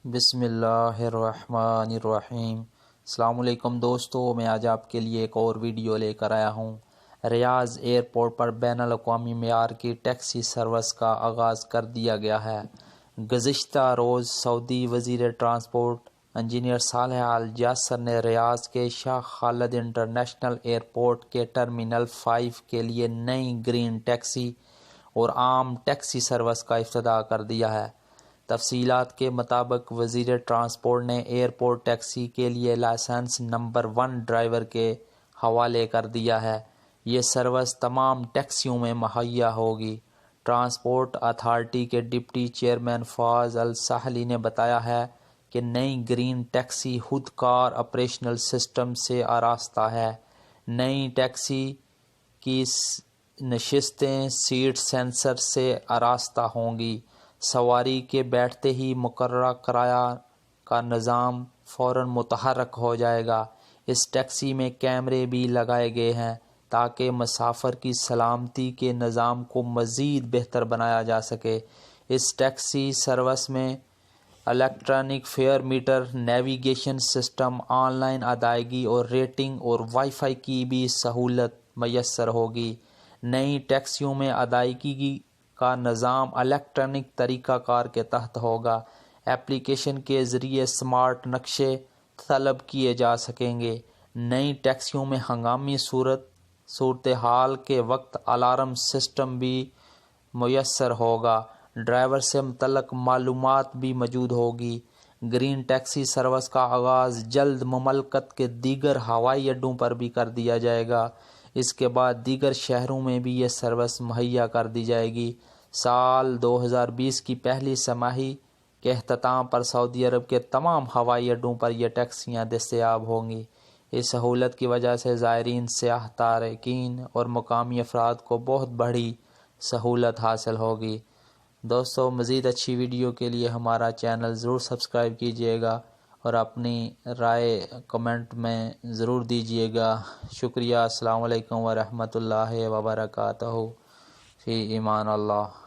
بسم اللہ الرحمن الرحیم۔ السلام علیکم دوستو، میں آج آپ کے لیے ایک اور ویڈیو لے کر آیا ہوں۔ ریاض ایئرپورٹ پر بین الاقوامی معیار کی ٹیکسی سروس کا آغاز کر دیا گیا ہے۔ گزشتہ روز سعودی وزیر ٹرانسپورٹ انجینئر صالح آل جاسر نے ریاض کے شاہ خالد انٹرنیشنل ایئرپورٹ کے ٹرمینل 5 کے لیے نئی گرین ٹیکسی اور عام ٹیکسی سروس کا افتتاح کر دیا ہے۔ تفصیلات کے مطابق وزیر ٹرانسپورٹ نے ایئرپورٹ ٹیکسی کے لیے لائسنس نمبر 1 ڈرائیور کے حوالے کر دیا ہے۔ یہ سروس تمام ٹیکسیوں میں مہیا ہوگی۔ ٹرانسپورٹ اتھارٹی کے ڈپٹی چیئرمین فواز الساحلی نے بتایا ہے کہ نئی گرین ٹیکسی خود کار آپریشنل سسٹم سے آراستہ ہے۔ نئی ٹیکسی کی نشستیں سیٹ سینسر سے آراستہ ہوں گی۔ سواری کے بیٹھتے ہی مقررہ کرایہ کا نظام فوراً متحرک ہو جائے گا۔ اس ٹیکسی میں کیمرے بھی لگائے گئے ہیں تاکہ مسافر کی سلامتی کے نظام کو مزید بہتر بنایا جا سکے۔ اس ٹیکسی سروس میں electronic fare meter, navigation system, online ادائیگی اور ریٹنگ اور وائی فائی کی بھی سہولت میسر ہوگی۔ نئی ٹیکسیوں میں ادائیگی کا نظام الیکٹرانک طریقہ کار کے تحت ہوگا۔ ایپلیکیشن کے ذریعے اسمارٹ نقشے طلب کیے جا سکیں گے۔ نئی ٹیکسیوں میں ہنگامی صورتحال کے وقت الارم سسٹم بھی میسر ہوگا۔ ڈرائیور سے متعلق معلومات بھی موجود ہوگی۔ گرین ٹیکسی سروس کا آغاز جلد مملکت کے دیگر ہوائی اڈوں پر بھی کر دیا جائے گا۔ اس کے بعد دیگر شہروں میں بھی یہ سروس مہیا کر دی جائے گی۔ سال 2020 کی پہلی سماحی کے اختتام پر سعودی عرب کے تمام ہوائی اڈوں پر یہ ٹیکسیاں دستیاب ہوں گی۔ اس سہولت کی وجہ سے زائرین، سیاح، تارکین اور مقامی افراد کو بہت بڑی سہولت حاصل ہوگی۔ دوستو، مزید اچھی ویڈیو کے لیے ہمارا چینل ضرور سبسکرائب کیجیے گا اور اپنی رائے کمنٹ میں ضرور دیجیے گا۔ شکریہ۔ السلام علیکم ورحمۃ اللہ وبرکاتہ۔ فی امان اللہ۔